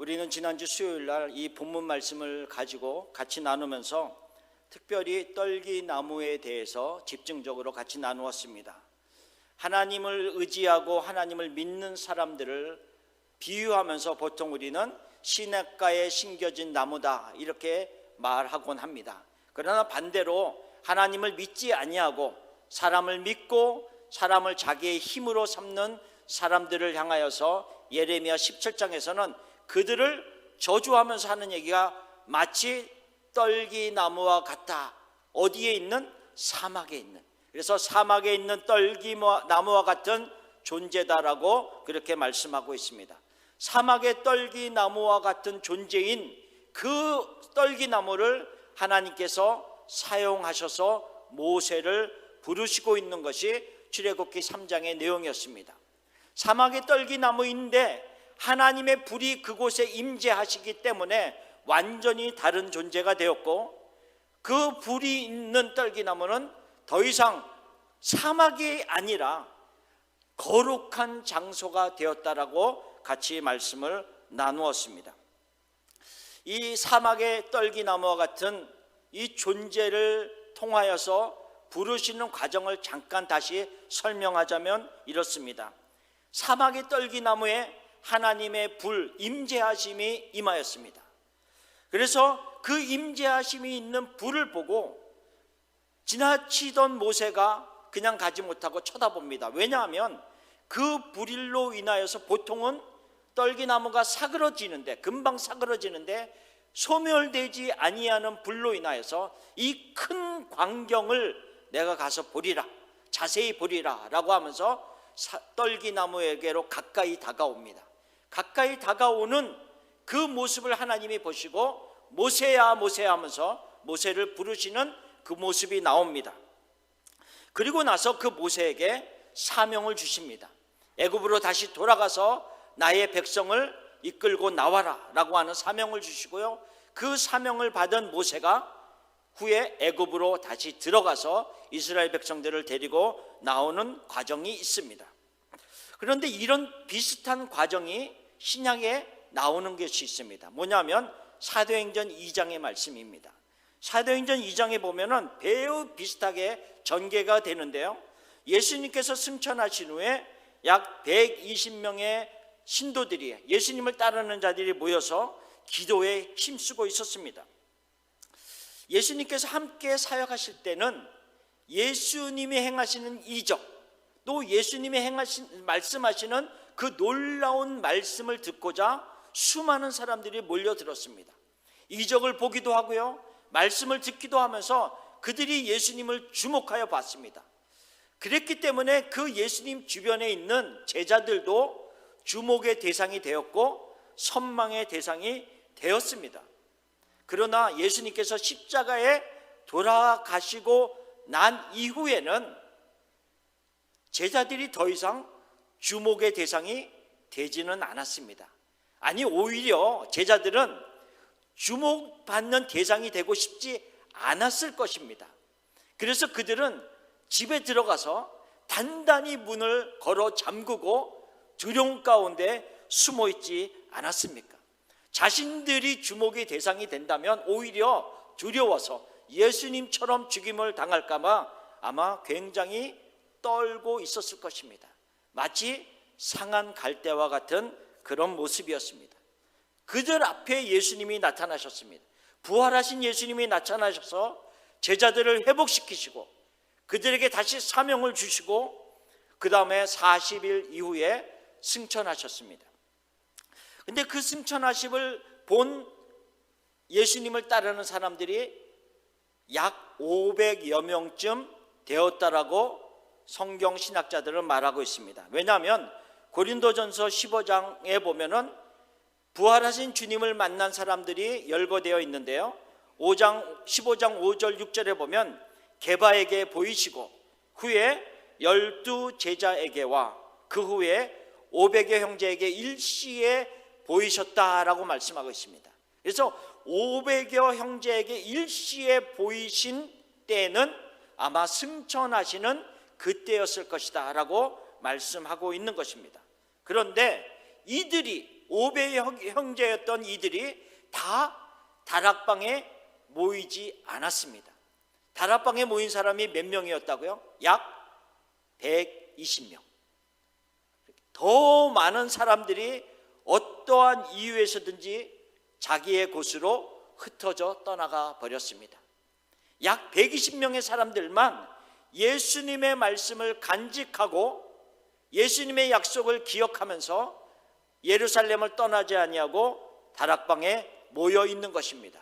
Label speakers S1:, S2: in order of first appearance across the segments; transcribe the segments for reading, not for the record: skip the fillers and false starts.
S1: 우리는 지난주 수요일 날 이 본문 말씀을 가지고 같이 나누면서 특별히 떨기나무에 대해서 집중적으로 같이 나누었습니다. 하나님을 의지하고 하나님을 믿는 사람들을 비유하면서 보통 우리는 시냇가에 심겨진 나무다 이렇게 말하곤 합니다. 그러나 반대로 하나님을 믿지 아니하고 사람을 믿고 사람을 자기의 힘으로 삼는 사람들을 향하여서 예레미야 17장에서는 그들을 저주하면서 하는 얘기가 마치 떨기나무와 같다. 어디에 있는? 사막에 있는. 그래서 사막에 있는 떨기나무와 같은 존재다라고 그렇게 말씀하고 있습니다. 사막의 떨기나무와 같은 존재인 그 떨기나무를 하나님께서 사용하셔서 모세를 부르시고 있는 것이 출애굽기 3장의 내용이었습니다. 사막의 떨기나무인데 하나님의 불이 그곳에 임재하시기 때문에 완전히 다른 존재가 되었고, 그 불이 있는 떨기나무는 더 이상 사막이 아니라 거룩한 장소가 되었다라고 같이 말씀을 나누었습니다. 이 사막의 떨기나무와 같은 이 존재를 통하여서 부르시는 과정을 잠깐 다시 설명하자면 이렇습니다. 사막의 떨기나무에 하나님의 불, 임재하심이 임하였습니다. 그래서 그 임재하심이 있는 불을 보고 지나치던 모세가 그냥 가지 못하고 쳐다봅니다. 왜냐하면 그 불일로 인하여서 보통은 떨기나무가 사그러지는데, 금방 사그러지는데 소멸되지 아니하는 불로 인하여서 이 큰 광경을 내가 가서 보리라, 자세히 보리라 라고 하면서 떨기나무에게로 가까이 다가옵니다. 가까이 다가오는 그 모습을 하나님이 보시고 모세야 모세야 하면서 모세를 부르시는 그 모습이 나옵니다. 그리고 나서 그 모세에게 사명을 주십니다. 애굽으로 다시 돌아가서 나의 백성을 이끌고 나와라 라고 하는 사명을 주시고요, 그 사명을 받은 모세가 후에 애굽으로 다시 들어가서 이스라엘 백성들을 데리고 나오는 과정이 있습니다. 그런데 이런 비슷한 과정이 신약에 나오는 것이 있습니다. 뭐냐면 사도행전 2장의 말씀입니다. 사도행전 2장에 보면은 매우 비슷하게 전개가 되는데요, 예수님께서 승천하신 후에 약 120명의 신도들이, 예수님을 따르는 자들이 모여서 기도에 힘쓰고 있었습니다. 예수님께서 함께 사역하실 때는 예수님이 행하시는 이적, 또 예수님이 말씀하시는 그 놀라운 말씀을 듣고자 수많은 사람들이 몰려들었습니다. 이적을 보기도 하고요, 말씀을 듣기도 하면서 그들이 예수님을 주목하여 봤습니다. 그랬기 때문에 그 예수님 주변에 있는 제자들도 주목의 대상이 되었고 선망의 대상이 되었습니다. 그러나 예수님께서 십자가에 돌아가시고 난 이후에는 제자들이 더 이상 주목의 대상이 되지는 않았습니다. 아니, 오히려 제자들은 주목받는 대상이 되고 싶지 않았을 것입니다. 그래서 그들은 집에 들어가서 단단히 문을 걸어 잠그고 두려움 가운데 숨어 있지 않았습니까? 자신들이 주목의 대상이 된다면 오히려 두려워서 예수님처럼 죽임을 당할까 봐 아마 굉장히 떨고 있었을 것입니다. 마치 상한 갈대와 같은 그런 모습이었습니다. 그들 앞에 예수님이 나타나셨습니다. 부활하신 예수님이 나타나셔서 제자들을 회복시키시고 그들에게 다시 사명을 주시고 그 다음에 40일 이후에 승천하셨습니다. 근데 그 승천하심을 본 예수님을 따르는 사람들이 약 500여 명쯤 되었다라고 성경 신학자들은 말하고 있습니다. 왜냐하면 고린도전서 15장에 보면은 부활하신 주님을 만난 사람들이 열거되어 있는데요, 15장 5절 6절에 보면 게바에게 보이시고 후에 12 제자에게와 그 후에 500여 형제에게 일시에 보이셨다라고 말씀하고 있습니다. 그래서 500여 형제에게 일시에 보이신 때는 아마 승천하시는 그때였을 것이다 라고 말씀하고 있는 것입니다. 그런데 이들이 5배 형제였던 이들이 다 다락방에 모이지 않았습니다. 다락방에 모인 사람이 몇 명이었다고요? 약 120명. 더 많은 사람들이 어떠한 이유에서든지 자기의 곳으로 흩어져 떠나가 버렸습니다. 약 120명의 사람들만 예수님의 말씀을 간직하고 예수님의 약속을 기억하면서 예루살렘을 떠나지 아니하고 다락방에 모여 있는 것입니다.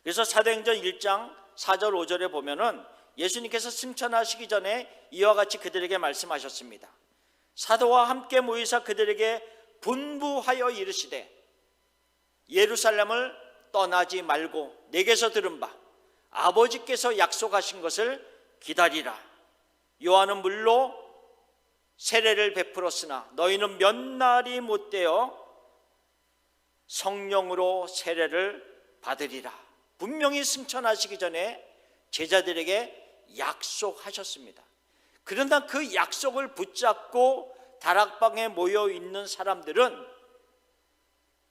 S1: 그래서 사도행전 1장 4절 5절에 보면은 예수님께서 승천하시기 전에 이와 같이 그들에게 말씀하셨습니다. 사도와 함께 모이사 그들에게 분부하여 이르시되 예루살렘을 떠나지 말고 내게서 들은 바 아버지께서 약속하신 것을 기다리라. 요한은 물로 세례를 베풀었으나 너희는 몇 날이 못되어 성령으로 세례를 받으리라. 분명히 승천하시기 전에 제자들에게 약속하셨습니다. 그러나 그 약속을 붙잡고 다락방에 모여 있는 사람들은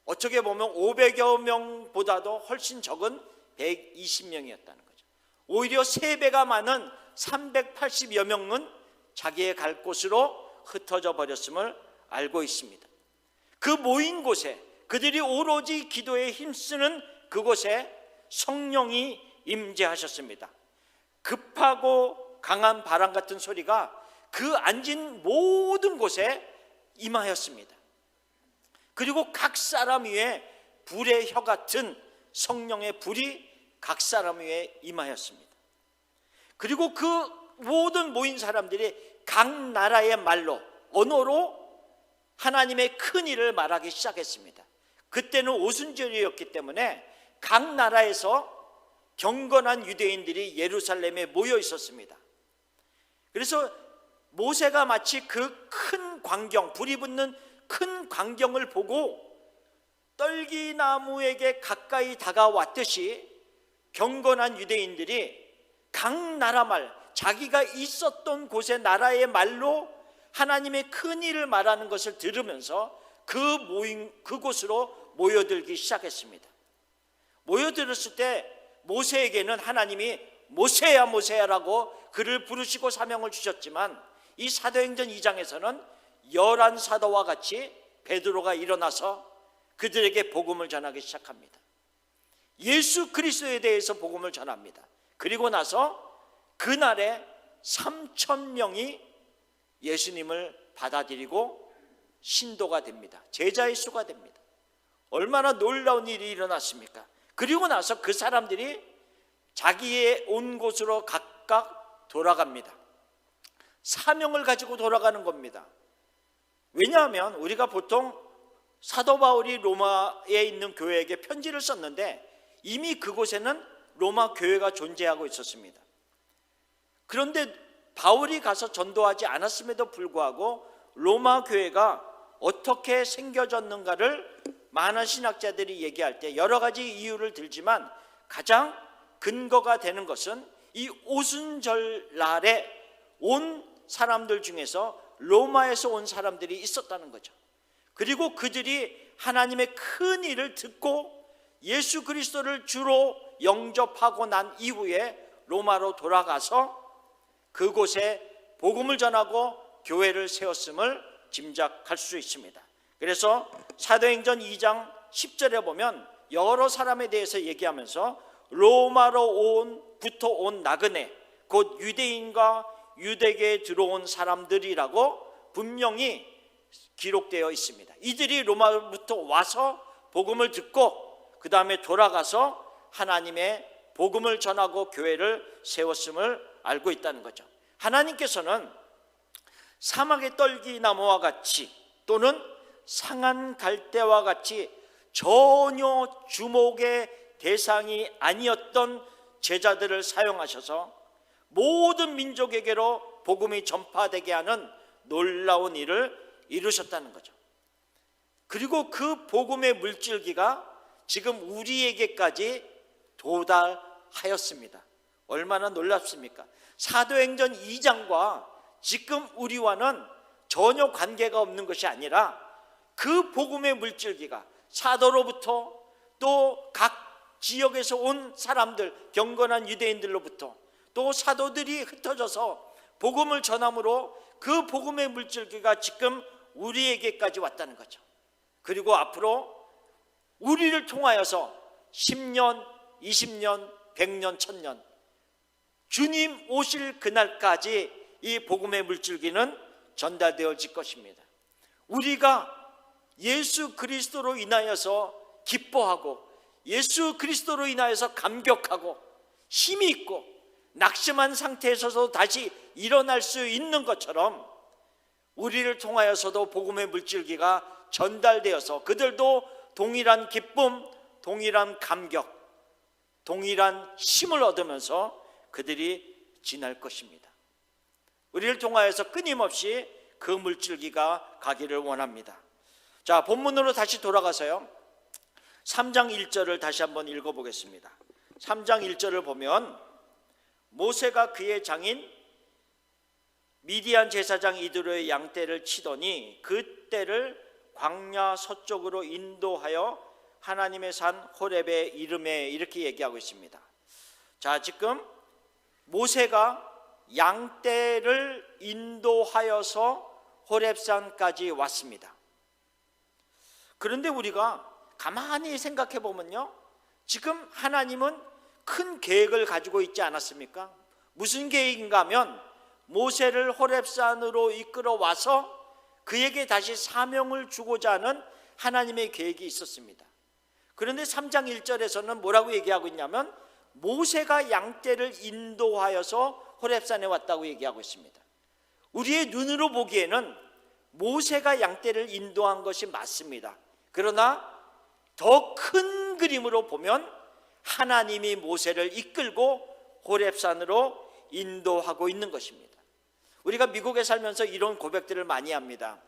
S1: 어떻게 보면 500여 명보다도 훨씬 적은 120명이었다는 거죠. 오히려 3배가 많은 380여 명은 자기의 갈 곳으로 흩어져 버렸음을 알고 있습니다. 그 모인 곳에 그들이 오로지 기도에 힘쓰는 그곳에 성령이 임재하셨습니다. 급하고 강한 바람 같은 소리가 그 앉은 모든 곳에 임하였습니다. 그리고 각 사람 위에 불의 혀 같은 성령의 불이 각 사람 위에 임하였습니다. 그리고 그 모든 모인 사람들이 각 나라의 말로 언어로 하나님의 큰 일을 말하기 시작했습니다. 그때는 오순절이었기 때문에 각 나라에서 경건한 유대인들이 예루살렘에 모여 있었습니다. 그래서 모세가 마치 그 큰 광경, 불이 붙는 큰 광경을 보고 떨기나무에게 가까이 다가왔듯이 경건한 유대인들이 각 나라 말, 자기가 있었던 곳의 나라의 말로 하나님의 큰 일을 말하는 것을 들으면서 그곳으로 모여들기 시작했습니다. 모여들었을 때 모세에게는 하나님이 모세야 모세야라고 그를 부르시고 사명을 주셨지만 이 사도행전 2장에서는 11사도와 같이 베드로가 일어나서 그들에게 복음을 전하기 시작합니다. 예수 그리스도에 대해서 복음을 전합니다. 그리고 나서 그날에 3,000명이 예수님을 받아들이고 신도가 됩니다. 제자의 수가 됩니다. 얼마나 놀라운 일이 일어났습니까? 그리고 나서 그 사람들이 자기의 온 곳으로 각각 돌아갑니다. 사명을 가지고 돌아가는 겁니다. 왜냐하면 우리가 보통 사도 바울이 로마에 있는 교회에게 편지를 썼는데 이미 그곳에는 로마 교회가 존재하고 있었습니다. 그런데 바울이 가서 전도하지 않았음에도 불구하고 로마 교회가 어떻게 생겨졌는가를 많은 신학자들이 얘기할 때 여러 가지 이유를 들지만 가장 근거가 되는 것은 이 오순절날에 온 사람들 중에서 로마에서 온 사람들이 있었다는 거죠. 그리고 그들이 하나님의 큰 일을 듣고 예수 그리스도를 주로 영접하고 난 이후에 로마로 돌아가서 그곳에 복음을 전하고 교회를 세웠음을 짐작할 수 있습니다. 그래서 사도행전 2장 10절에 보면 여러 사람에 대해서 얘기하면서 로마로부터 온 나그네 곧 유대인과 유대계에 들어온 사람들이라고 분명히 기록되어 있습니다. 이들이 로마로부터 와서 복음을 듣고 그 다음에 돌아가서 하나님의 복음을 전하고 교회를 세웠음을 알고 있다는 거죠. 하나님께서는 사막의 떨기나무와 같이 또는 상한 갈대와 같이 전혀 주목의 대상이 아니었던 제자들을 사용하셔서 모든 민족에게로 복음이 전파되게 하는 놀라운 일을 이루셨다는 거죠. 그리고 그 복음의 물줄기가 지금 우리에게까지 도달하였습니다. 얼마나 놀랍습니까? 사도행전 2장과 지금 우리와는 전혀 관계가 없는 것이 아니라 그 복음의 물줄기가 사도로부터 또 각 지역에서 온 사람들, 경건한 유대인들로부터 또 사도들이 흩어져서 복음을 전함으로 그 복음의 물줄기가 지금 우리에게까지 왔다는 거죠. 그리고 앞으로 우리를 통하여서 10년, 20년, 100년, 1000년 주님 오실 그날까지 이 복음의 물줄기는 전달되어질 것입니다. 우리가 예수 그리스도로 인하여서 기뻐하고 예수 그리스도로 인하여서 감격하고 힘이 있고 낙심한 상태에서도 다시 일어날 수 있는 것처럼 우리를 통하여서도 복음의 물줄기가 전달되어서 그들도 동일한 기쁨, 동일한 감격, 동일한 힘을 얻으면서 그들이 지날 것입니다. 우리를 통하여서 끊임없이 그 물줄기가 가기를 원합니다. 자, 본문으로 다시 돌아가서요 3장 1절을 다시 한번 읽어보겠습니다. 3장 1절을 보면 모세가 그의 장인 미디안 제사장 이드로의 양떼를 치더니 그 떼를 광야 서쪽으로 인도하여 하나님의 산 호렙에 이르매, 이렇게 얘기하고 있습니다. 자, 지금 모세가 양떼를 인도하여서 호렙산까지 왔습니다. 그런데 우리가 가만히 생각해 보면요, 지금 하나님은 큰 계획을 가지고 있지 않았습니까? 무슨 계획인가 하면 모세를 호렙산으로 이끌어 와서 그에게 다시 사명을 주고자 하는 하나님의 계획이 있었습니다. 그런데 3장 1절에서는 뭐라고 얘기하고 있냐면 모세가 양떼를 인도하여서 호렙산에 왔다고 얘기하고 있습니다. 우리의 눈으로 보기에는 모세가 양떼를 인도한 것이 맞습니다. 그러나 더 큰 그림으로 보면 하나님이 모세를 이끌고 호렙산으로 인도하고 있는 것입니다. 우리가 미국에 살면서 이런 고백들을 많이 합니다.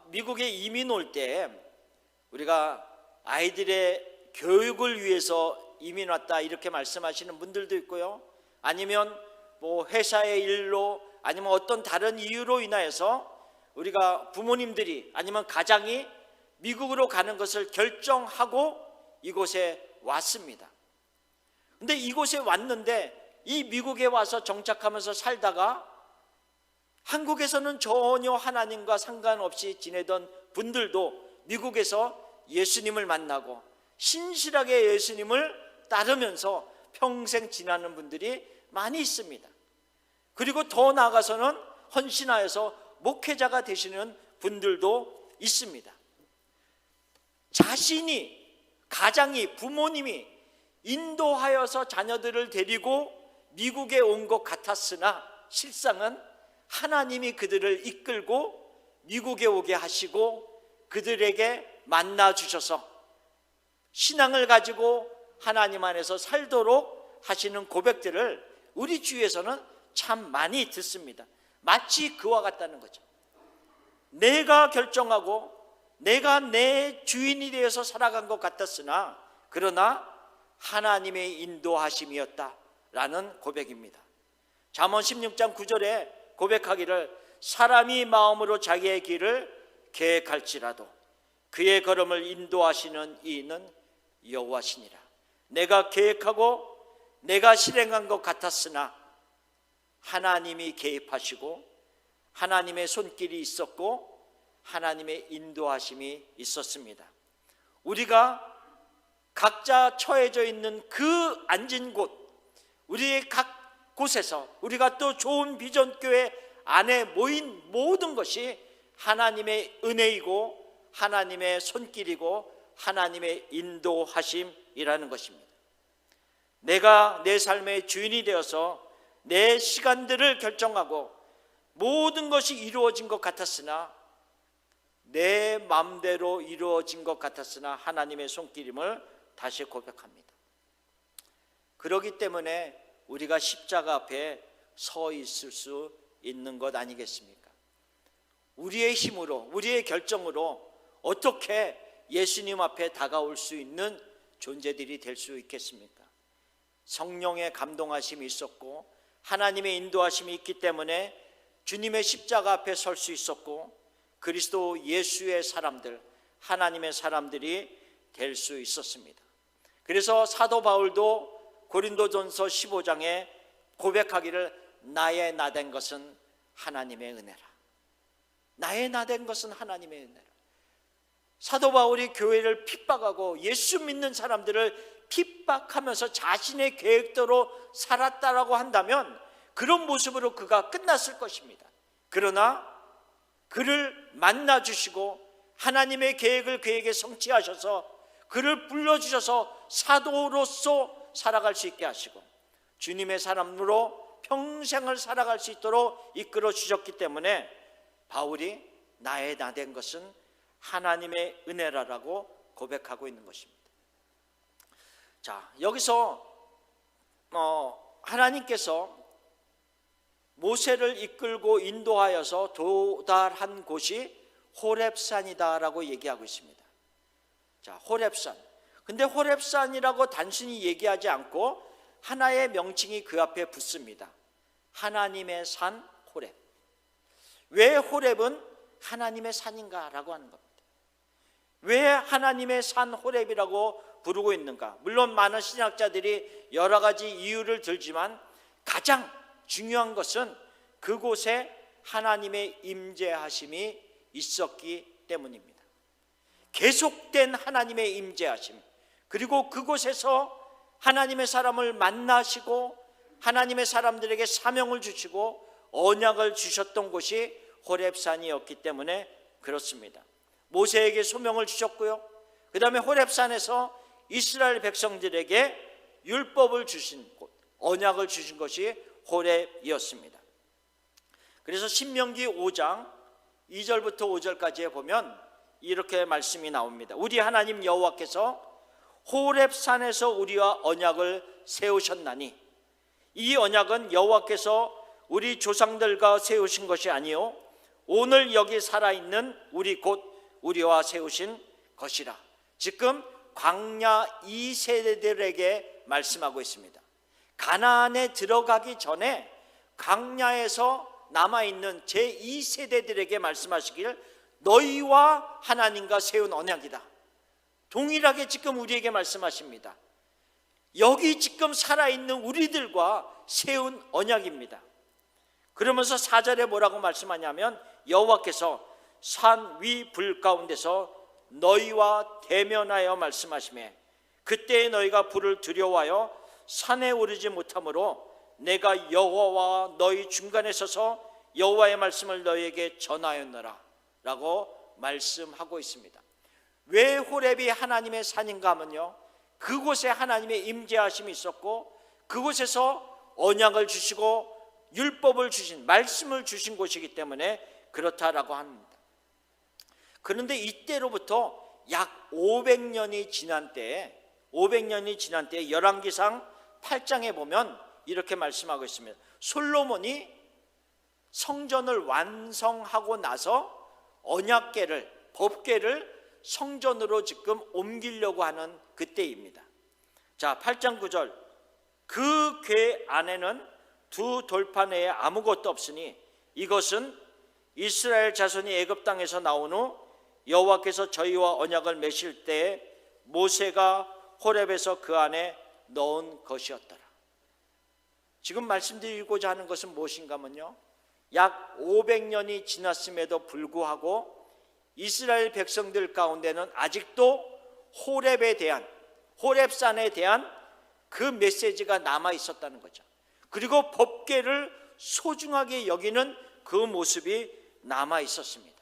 S1: 미국에 이민 올 때 우리가 아이들의 교육을 위해서 이민 왔다 이렇게 말씀하시는 분들도 있고요, 아니면 뭐 회사의 일로 아니면 어떤 다른 이유로 인하여서 우리가 부모님들이 아니면 가장이 미국으로 가는 것을 결정하고 이곳에 왔습니다. 근데 이곳에 왔는데 이 미국에 와서 정착하면서 살다가 한국에서는 전혀 하나님과 상관없이 지내던 분들도 미국에서 예수님을 만나고 신실하게 예수님을 따르면서 평생 지나는 분들이 많이 있습니다. 그리고 더 나아가서는 헌신하여서 목회자가 되시는 분들도 있습니다. 자신이, 가장이, 부모님이 인도하여서 자녀들을 데리고 미국에 온 것 같았으나 실상은 하나님이 그들을 이끌고 미국에 오게 하시고 그들에게 만나 주셔서 신앙을 가지고 하나님 안에서 살도록 하시는 고백들을 우리 주위에서는 참 많이 듣습니다. 마치 그와 같다는 거죠. 내가 결정하고 내가 내 주인이 되어서 살아간 것 같았으나 그러나 하나님의 인도하심이었다라는 고백입니다. 잠언 16장 9절에 고백하기를 사람이 마음으로 자기의 길을 계획할지라도 그의 걸음을 인도하시는 이는 여호와시니라. 내가 계획하고 내가 실행한 것 같았으나 하나님이 개입하시고 하나님의 손길이 있었고 하나님의 인도하심이 있었습니다. 우리가 각자 처해져 있는 그 앉은 곳, 우리의 각 곳에서 우리가 또 좋은 비전교회 안에 모인 모든 것이 하나님의 은혜이고 하나님의 손길이고 하나님의 인도하심이라는 것입니다. 내가 내 삶의 주인이 되어서 내 시간들을 결정하고 모든 것이 이루어진 것 같았으나 내 마음대로 이루어진 것 같았으나 하나님의 손길임을 다시 고백합니다. 그렇기 때문에 우리가 십자가 앞에 서 있을 수 있는 것 아니겠습니까? 우리의 힘으로, 우리의 결정으로 어떻게 예수님 앞에 다가올 수 있는 존재들이 될 수 있겠습니까? 성령의 감동하심이 있었고 하나님의 인도하심이 있기 때문에 주님의 십자가 앞에 설 수 있었고 그리스도 예수의 사람들, 하나님의 사람들이 될 수 있었습니다. 그래서 사도 바울도 고린도전서 15장에 고백하기를 나의 나된 것은 하나님의 은혜라. 나의 나된 것은 하나님의 은혜라. 사도 바울이 교회를 핍박하고 예수 믿는 사람들을 핍박하면서 자신의 계획대로 살았다라고 한다면 그런 모습으로 그가 끝났을 것입니다. 그러나 그를 만나주시고 하나님의 계획을 그에게 성취하셔서 그를 불러주셔서 사도로서 살아갈 수 있게 하시고 주님의 사람으로 평생을 살아갈 수 있도록 이끌어 주셨기 때문에 바울이 나의 나된 것은 하나님의 은혜라고 고백하고 있는 것입니다. 자, 여기서 하나님께서 모세를 이끌고 인도하여서 도달한 곳이 호렙산이다라고 얘기하고 있습니다. 자, 호렙산. 근데 호렙산이라고 단순히 얘기하지 않고 하나의 명칭이 그 앞에 붙습니다. 하나님의 산 호렙. 왜 호렙은 하나님의 산인가라고 하는 겁니다. 왜 하나님의 산 호렙이라고 부르고 있는가? 물론 많은 신학자들이 여러 가지 이유를 들지만 가장 중요한 것은 그곳에 하나님의 임재하심이 있었기 때문입니다. 계속된 하나님의 임재하심, 그리고 그곳에서 하나님의 사람을 만나시고 하나님의 사람들에게 사명을 주시고 언약을 주셨던 곳이 호렙산이었기 때문에 그렇습니다. 모세에게 소명을 주셨고요, 그 다음에 호렙산에서 이스라엘 백성들에게 율법을 주신 곳, 언약을 주신 것이 호렙이었습니다. 그래서 신명기 5장 2절부터 5절까지에 보면 이렇게 말씀이 나옵니다. 우리 하나님 여호와께서 호렙산에서 우리와 언약을 세우셨나니 이 언약은 여호와께서 우리 조상들과 세우신 것이 아니요 오늘 여기 살아있는 우리 곧 우리와 세우신 것이라. 지금 광야 2세대들에게 말씀하고 있습니다. 가나안에 들어가기 전에 광야에서 남아있는 제2세대들에게 말씀하시길 너희와 하나님과 세운 언약이다. 동일하게 지금 우리에게 말씀하십니다. 여기 지금 살아있는 우리들과 세운 언약입니다. 그러면서 4절에 뭐라고 말씀하냐면 여호와께서 산 위 불 가운데서 너희와 대면하여 말씀하시매 그때에 너희가 불을 두려워하여 산에 오르지 못하므로 내가 여호와와 너희 중간에 서서 여호와의 말씀을 너희에게 전하였노라 라고 말씀하고 있습니다. 왜 호렙이 하나님의 산인가 하면요, 그곳에 하나님의 임재하심이 있었고 그곳에서 언약을 주시고 율법을 주신, 말씀을 주신 곳이기 때문에 그렇다라고 합니다. 그런데 이때로부터 약 500년이 지난 때에 열왕기상 8장에 보면 이렇게 말씀하고 있습니다. 솔로몬이 성전을 완성하고 나서 언약궤를, 법궤를 성전으로 지금 옮기려고 하는 그때입니다. 자, 8장 9절. 그 궤 안에는 두 돌판 외에 아무것도 없으니 이것은 이스라엘 자손이 애굽 땅에서 나온 후 여호와께서 저희와 언약을 맺을 때에 모세가 호렙에서 그 안에 넣은 것이었더라. 지금 말씀드리고자 하는 것은 무엇인가 하면요, 약 500년이 지났음에도 불구하고 이스라엘 백성들 가운데는 아직도 호렙산에 대한 그 메시지가 남아 있었다는 거죠. 그리고 법궤를 소중하게 여기는 그 모습이 남아 있었습니다.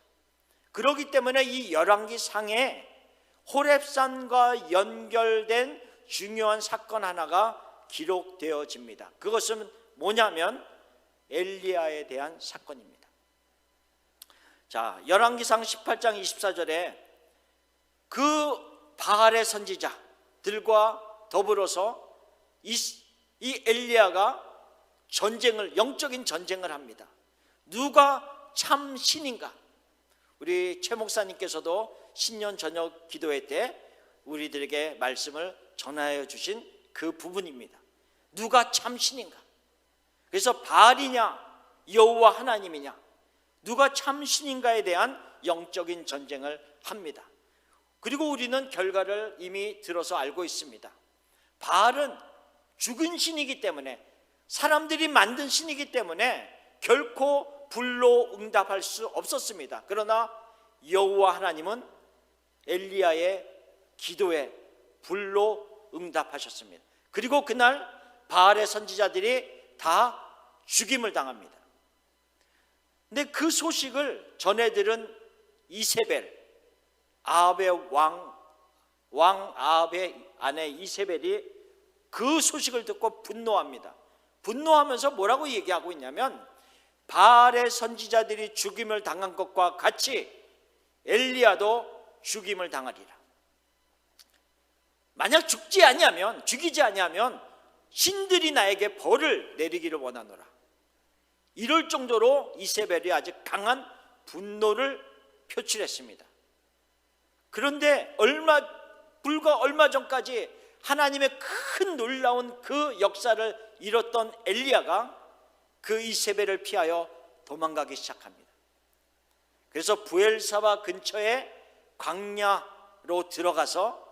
S1: 그렇기 때문에 이 열왕기상에 호렙산과 연결된 중요한 사건 하나가 기록되어집니다. 그것은 뭐냐면 엘리야에 대한 사건입니다. 자, 열왕기상 18장 24절에 그 바알의 선지자들과 더불어서 이 엘리야가 영적인 전쟁을 합니다. 누가 참 신인가? 우리 최 목사님께서도 신년 저녁 기도회 때 우리들에게 말씀을 전하여 주신 그 부분입니다. 누가 참 신인가? 그래서 바알이냐 여호와 하나님이냐, 누가 참 신인가에 대한 영적인 전쟁을 합니다. 그리고 우리는 결과를 이미 들어서 알고 있습니다. 바알은 죽은 신이기 때문에, 사람들이 만든 신이기 때문에 결코 불로 응답할 수 없었습니다. 그러나 여호와 하나님은 엘리야의 기도에 불로 응답하셨습니다. 그리고 그날 바알의 선지자들이 다 죽임을 당합니다. 근데 그 소식을 전해 들은 이세벨, 아합의 왕 아합의 아내 이세벨이 그 소식을 듣고 분노합니다. 분노하면서 뭐라고 얘기하고 있냐면, 바알의 선지자들이 죽임을 당한 것과 같이 엘리야도 죽임을 당하리라. 만약 죽이지 아니하면 신들이 나에게 벌을 내리기를 원하노라. 이럴 정도로 이세벨이 아주 강한 분노를 표출했습니다. 그런데 불과 얼마 전까지 하나님의 큰 놀라운 그 역사를 이뤘던 엘리야가 그 이세벨을 피하여 도망가기 시작합니다. 그래서 부엘사바 근처에 광야로 들어가서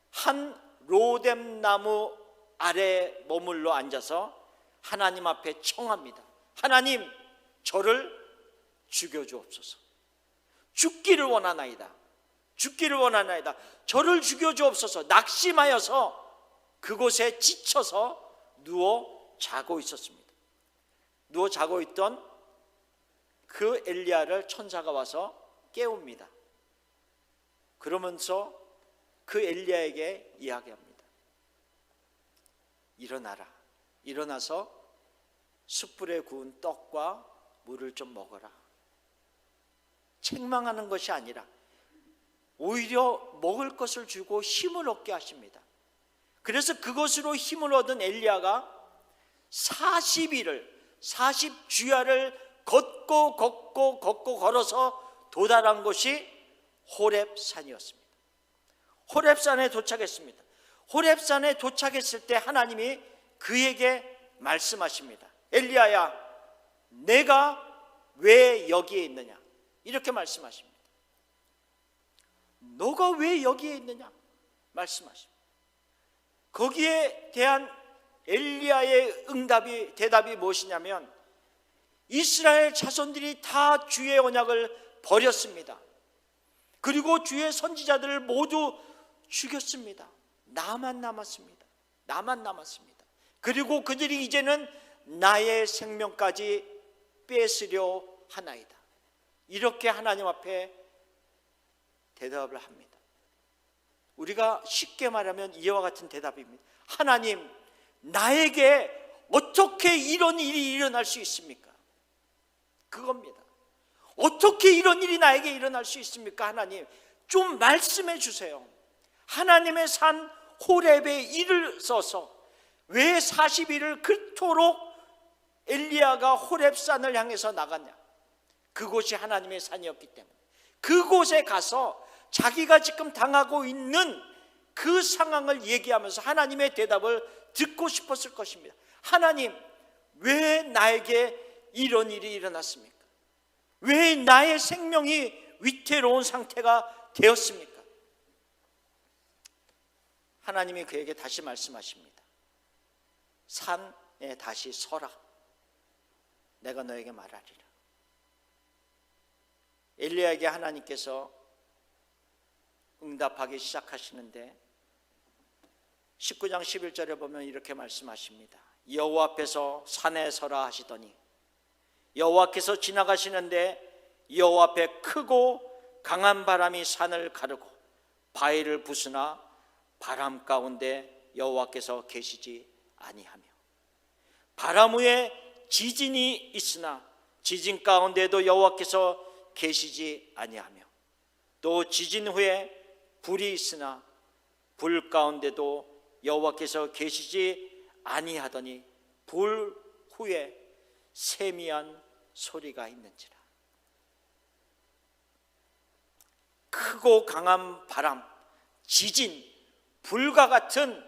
S1: 한 로뎀 나무 아래에 머물러 앉아서 하나님 앞에 청합니다. 하나님, 저를 죽여주옵소서. 죽기를 원하나이다. 저를 죽여주옵소서. 낙심하여서 그곳에 지쳐서 누워 자고 있었습니다. 누워 자고 있던 그 엘리야를 천사가 와서 깨웁니다. 그러면서 그 엘리야에게 이야기합니다. 일어나라. 일어나서 숯불에 구운 떡과 물을 좀 먹어라. 책망하는 것이 아니라 오히려 먹을 것을 주고 힘을 얻게 하십니다. 그래서 그것으로 힘을 얻은 엘리야가 40주야를 걷고 걸어서 도달한 곳이 호렙산이었습니다. 호렙산에 도착했습니다. 호렙산에 도착했을 때 하나님이 그에게 말씀하십니다. 엘리야야, 내가 왜 여기에 있느냐? 이렇게 말씀하십니다. 너가 왜 여기에 있느냐? 말씀하십니다. 거기에 대한 엘리야의 대답이 무엇이냐면, 이스라엘 자손들이 다 주의 언약을 버렸습니다. 그리고 주의 선지자들을 모두 죽였습니다. 나만 남았습니다. 그리고 그들이 이제는 나의 생명까지 뺏으려 하나이다. 이렇게 하나님 앞에 대답을 합니다. 우리가 쉽게 말하면 이와 같은 대답입니다. 하나님, 나에게 어떻게 이런 일이 일어날 수 있습니까? 그겁니다. 어떻게 이런 일이 나에게 일어날 수 있습니까? 하나님, 좀 말씀해 주세요. 하나님의 산 호렙에 일을 써서 왜 40일을 그토록 엘리야가 호렙산을 향해서 나갔냐? 그곳이 하나님의 산이었기 때문에 그곳에 가서 자기가 지금 당하고 있는 그 상황을 얘기하면서 하나님의 대답을 듣고 싶었을 것입니다. 하나님, 왜 나에게 이런 일이 일어났습니까? 왜 나의 생명이 위태로운 상태가 되었습니까? 하나님이 그에게 다시 말씀하십니다. 산에 다시 서라. 내가 너에게 말하리라. 엘리야에게 하나님께서 응답하기 시작하시는데 19장 11절에 보면 이렇게 말씀하십니다. 여호와 앞에서 산에 서라 하시더니 여호와께서 지나가시는데 여호와 앞에 크고 강한 바람이 산을 가르고 바위를 부수나 바람 가운데 여호와께서 계시지 아니하며 바람 후에 지진이 있으나 지진 가운데도 여호와께서 계시지 아니하며 또 지진 후에 불이 있으나 불 가운데도 여호와께서 계시지 아니하더니 불 후에 세미한 소리가 있는지라. 크고 강한 바람, 지진, 불과 같은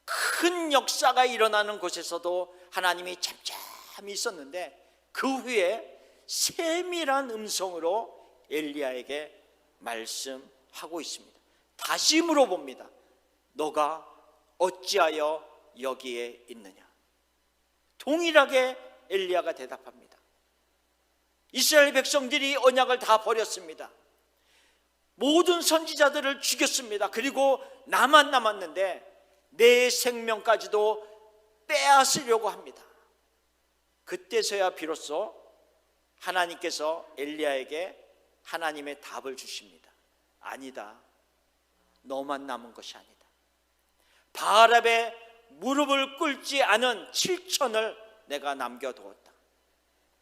S1: 큰 역사가 일어나는 곳에서도 하나님이 잠잠히 있었는데 그 후에 세밀한 음성으로 엘리야에게 말씀하고 있습니다. 다시 물어봅니다. 너가 어찌하여 여기에 있느냐? 동일하게 엘리야가 대답합니다. 이스라엘 백성들이 언약을 다 버렸습니다. 모든 선지자들을 죽였습니다. 그리고 나만 남았는데 내 생명까지도 빼앗으려고 합니다. 그때서야 비로소 하나님께서 엘리야에게 하나님의 답을 주십니다. 아니다. 너만 남은 것이 아니다. 바알 앞에 무릎을 꿇지 않은 7천을 내가 남겨두었다.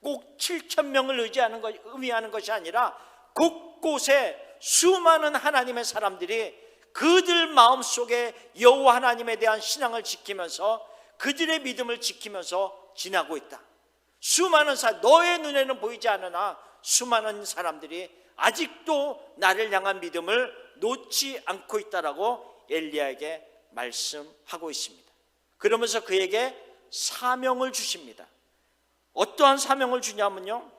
S1: 꼭 7,000명을 의미하는 것이 아니라 곳곳에 수많은 하나님의 사람들이 그들 마음속에 여호와 하나님에 대한 신앙을 지키면서 그들의 믿음을 지키면서 지나고 있다. 수많은 너의 눈에는 보이지 않으나 수많은 사람들이 아직도 나를 향한 믿음을 놓지 않고 있다라고 엘리야에게 말씀하고 있습니다. 그러면서 그에게 사명을 주십니다. 어떠한 사명을 주냐면요,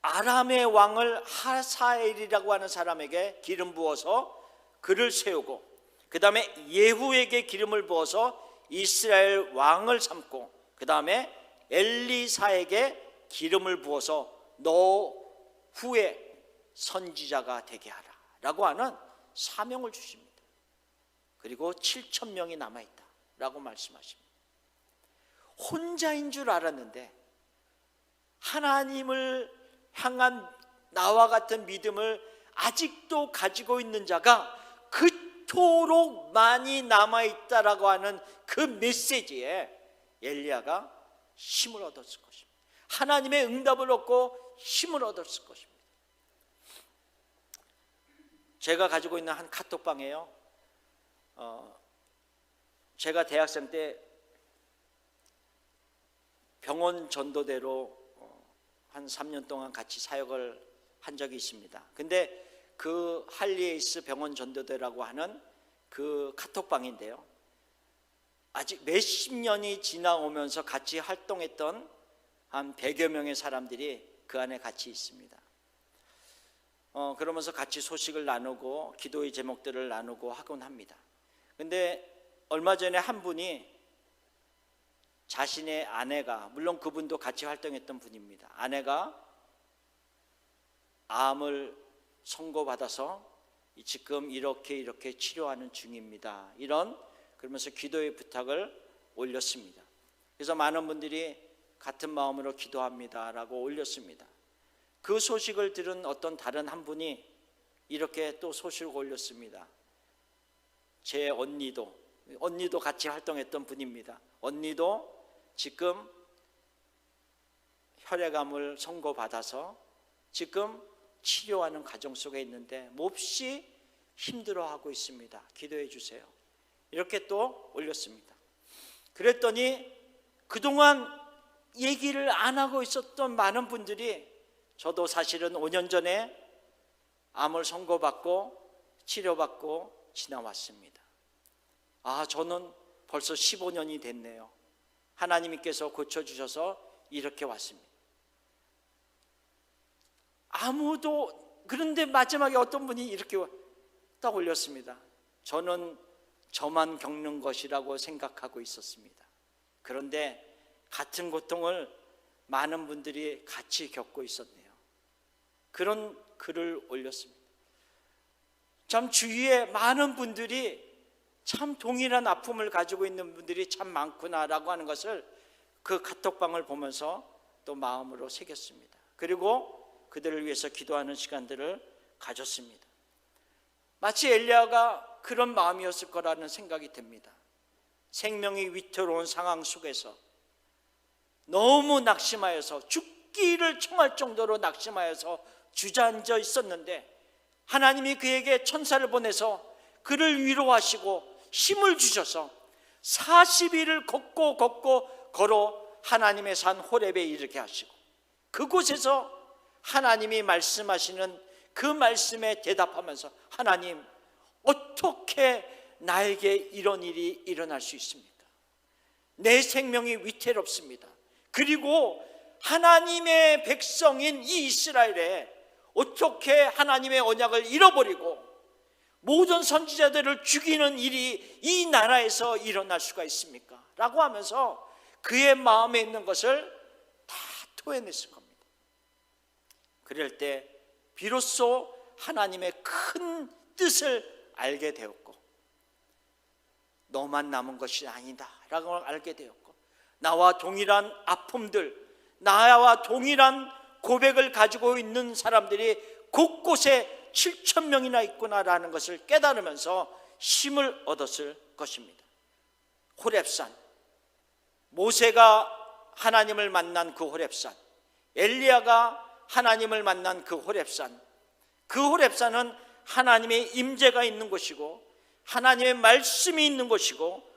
S1: 아람의 왕을 하사엘이라고 하는 사람에게 기름 부어서 그를 세우고, 그 다음에 예후에게 기름을 부어서 이스라엘 왕을 삼고, 그 다음에 엘리사에게 기름을 부어서 너 후에 선지자가 되게 하라 라고 하는 사명을 주십니다. 그리고 7,000명이 남아있다 라고 말씀하십니다. 혼자인 줄 알았는데 하나님을 향한 나와 같은 믿음을 아직도 가지고 있는 자가 그토록 많이 남아있다라고 하는 그 메시지에 엘리야가 힘을 얻었을 것입니다. 하나님의 응답을 얻고 힘을 얻었을 것입니다. 제가 가지고 있는 한 카톡방에요, 제가 대학생 때 병원 전도대로 한 3년 동안 같이 사역을 한 적이 있습니다. 근데 그 할리에이스 병원 전도대라고 하는 그 카톡방인데요, 아직 몇십 년이 지나오면서 같이 활동했던 한 100여 명의 사람들이 그 안에 같이 있습니다. 그러면서 같이 소식을 나누고 기도의 제목들을 나누고 하곤 합니다. 근데 얼마 전에 한 분이 자신의 아내가, 물론 그분도 같이 활동했던 분입니다, 아내가 암을 선고받아서 지금 이렇게 치료하는 중입니다, 그러면서 기도의 부탁을 올렸습니다. 그래서 많은 분들이 같은 마음으로 기도합니다 라고 올렸습니다. 그 소식을 들은 어떤 다른 한 분이 이렇게 또 소식을 올렸습니다. 제 언니도 같이 활동했던 분입니다. 언니도 지금 혈액암을 선고받아서 지금 치료하는 과정 속에 있는데 몹시 힘들어하고 있습니다. 기도해 주세요. 이렇게 또 올렸습니다. 그랬더니 그동안 얘기를 안 하고 있었던 많은 분들이, 저도 사실은 5년 전에 암을 선고받고 치료받고 지나왔습니다. 저는 벌써 15년이 됐네요. 하나님께서 고쳐주셔서 이렇게 왔습니다. 그런데 마지막에 어떤 분이 이렇게 딱 올렸습니다. 저는 저만 겪는 것이라고 생각하고 있었습니다. 그런데 같은 고통을 많은 분들이 같이 겪고 있었네요. 그런 글을 올렸습니다. 참 주위에 많은 분들이 참 동일한 아픔을 가지고 있는 분들이 참 많구나라고 하는 것을 그 카톡방을 보면서 또 마음으로 새겼습니다. 그리고 그들을 위해서 기도하는 시간들을 가졌습니다. 마치 엘리야가 그런 마음이었을 거라는 생각이 듭니다. 생명이 위태로운 상황 속에서 너무 낙심하여서 죽기를 청할 정도로 낙심하여서 주저앉아 있었는데 하나님이 그에게 천사를 보내서 그를 위로하시고 힘을 주셔서 40일을 걷고 걸어 하나님의 산 호렙에 이르게 하시고, 그곳에서 하나님이 말씀하시는 그 말씀에 대답하면서, 하나님, 어떻게 나에게 이런 일이 일어날 수 있습니까? 내 생명이 위태롭습니다. 그리고 하나님의 백성인 이 이스라엘에 어떻게 하나님의 언약을 잃어버리고 모든 선지자들을 죽이는 일이 이 나라에서 일어날 수가 있습니까? 라고 하면서 그의 마음에 있는 것을 다 토해냈을 겁니다. 그럴 때 비로소 하나님의 큰 뜻을 알게 되었고, 너만 남은 것이 아니다 라고 알게 되었고, 나와 동일한 아픔들, 나와 동일한 고백을 가지고 있는 사람들이 곳곳에 7,000명이나 있구나라는 것을 깨달으면서 힘을 얻었을 것입니다. 호렙산, 모세가 하나님을 만난 그 호렙산, 엘리야가 하나님을 만난 그 호렙산, 그 호렙산은 하나님의 임재가 있는 곳이고 하나님의 말씀이 있는 곳이고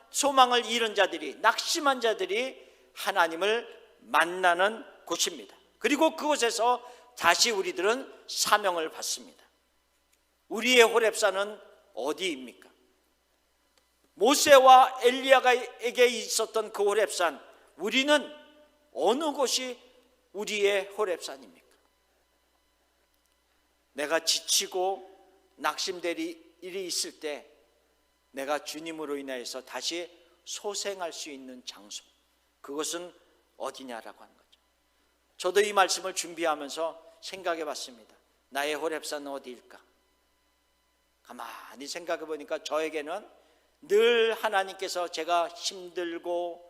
S1: 소망을 잃은 자들이, 낙심한 자들이 하나님을 만나는 곳입니다. 그리고 그곳에서 다시 우리들은 사명을 받습니다. 우리의 호렙산은 어디입니까? 모세와 엘리야에게 있었던 그 호렙산, 우리는 어느 곳이 우리의 호렙산입니까? 내가 지치고 낙심될 일이 있을 때 내가 주님으로 인하여서 다시 소생할 수 있는 장소, 그것은 어디냐라고 하는 거죠. 저도 이 말씀을 준비하면서 생각해 봤습니다. 나의 호렙산은 어디일까? 가만히 생각해 보니까 저에게는 늘 하나님께서 제가 힘들고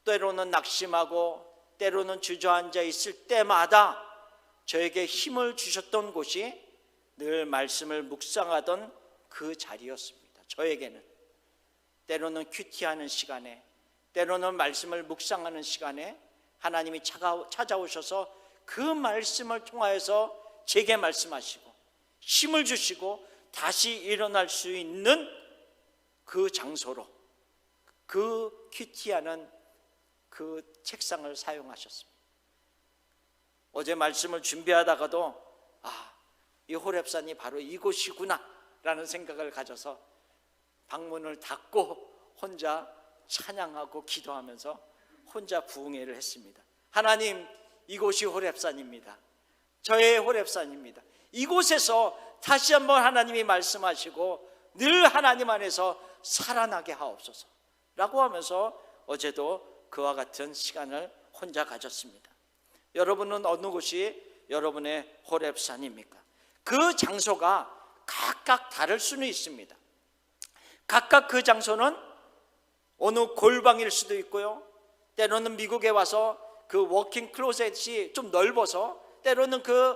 S1: 때로는 낙심하고 때로는 주저앉아 있을 때마다 저에게 힘을 주셨던 곳이 늘 말씀을 묵상하던 그 자리였습니다. 저에게는 때로는 큐티하는 시간에, 때로는 말씀을 묵상하는 시간에 하나님이 찾아오셔서 그 말씀을 통하여서 제게 말씀하시고 힘을 주시고 다시 일어날 수 있는 그 장소로, 그 큐티하는 그 책상을 사용하셨습니다. 어제 말씀을 준비하다가도 이 호렙산이 바로 이곳이구나 라는 생각을 가져서 방문을 닫고 혼자 찬양하고 기도하면서 혼자 부흥회를 했습니다. 하나님, 이곳이 호렙산입니다. 저의 호렙산입니다. 이곳에서 다시 한번 하나님이 말씀하시고 늘 하나님 안에서 살아나게 하옵소서 라고 하면서 어제도 그와 같은 시간을 혼자 가졌습니다. 여러분은 어느 곳이 여러분의 호렙산입니까? 그 장소가 각각 다를 수는 있습니다. 각각 그 장소는 어느 골방일 수도 있고요, 때로는 미국에 와서 그 워킹 클로zet이 좀 넓어서 때로는 그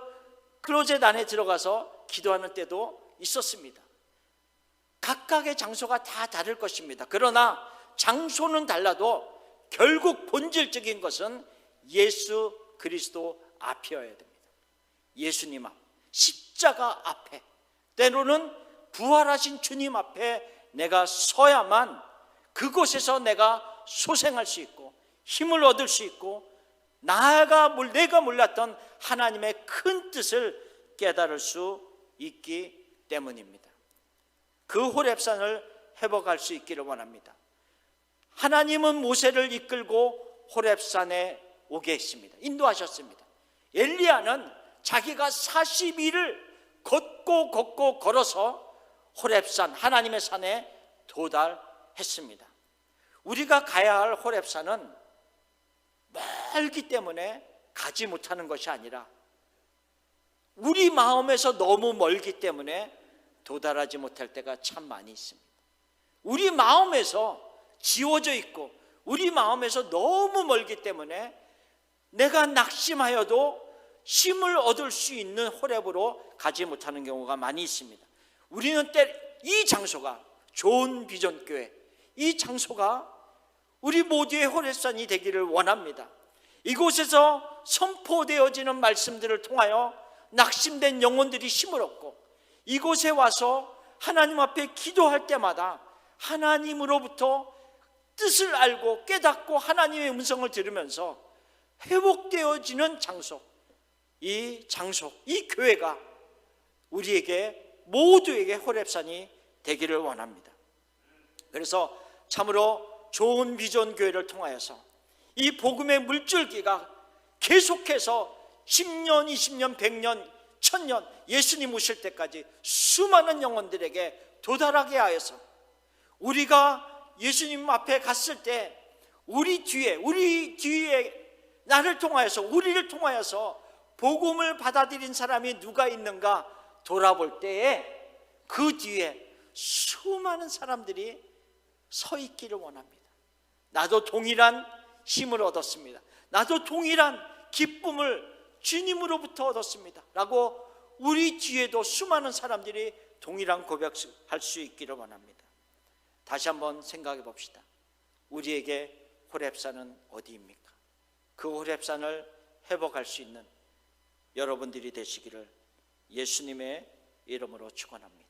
S1: 클로zet 안에 들어가서 기도하는 때도 있었습니다. 각각의 장소가 다 다를 것입니다. 그러나 장소는 달라도 결국 본질적인 것은 예수 그리스도 앞이어야 됩니다. 예수님 앞, 십자가 앞에, 때로는 부활하신 주님 앞에 내가 서야만 그곳에서 내가 소생할 수 있고 힘을 얻을 수 있고 내가 몰랐던 하나님의 큰 뜻을 깨달을 수 있기 때문입니다. 그 호렙산을 회복할 수 있기를 원합니다. 하나님은 모세를 이끌고 호렙산에 오게 했습니다. 인도하셨습니다. 엘리야는 자기가 40일을 걷고 걸어서 호렙산, 하나님의 산에 도달했습니다. 우리가 가야 할 호렙산은 멀기 때문에 가지 못하는 것이 아니라 우리 마음에서 너무 멀기 때문에 도달하지 못할 때가 참 많이 있습니다. 우리 마음에서 지워져 있고 우리 마음에서 너무 멀기 때문에 내가 낙심하여도 힘을 얻을 수 있는 호렙으로 가지 못하는 경우가 많이 있습니다. 우리는 이 장소가 좋은 비전교회, 이 장소가 우리 모두의 호렙산이 되기를 원합니다. 이곳에서 선포되어지는 말씀들을 통하여 낙심된 영혼들이 힘을 얻고 이곳에 와서 하나님 앞에 기도할 때마다 하나님으로부터 뜻을 알고 깨닫고 하나님의 음성을 들으면서 회복되어지는 장소, 이 장소, 이 교회가 우리에게 모두에게 호렙산이 되기를 원합니다. 그래서 참으로 좋은 비전 교회를 통하여서 이 복음의 물줄기가 계속해서 10년, 20년, 100년, 1000년 예수님 오실 때까지 수많은 영혼들에게 도달하게 하여서 우리가 예수님 앞에 갔을 때 우리 뒤에 나를 통하여서, 우리를 통하여서 복음을 받아들인 사람이 누가 있는가 돌아볼 때에 그 뒤에 수많은 사람들이 서 있기를 원합니다. 나도 동일한 힘을 얻었습니다. 나도 동일한 기쁨을 주님으로부터 얻었습니다 라고 우리 뒤에도 수많은 사람들이 동일한 고백할 수 있기를 원합니다. 다시 한번 생각해 봅시다. 우리에게 호렙산은 어디입니까? 그 호렙산을 회복할 수 있는 여러분들이 되시기를 예수님의 이름으로 축원합니다.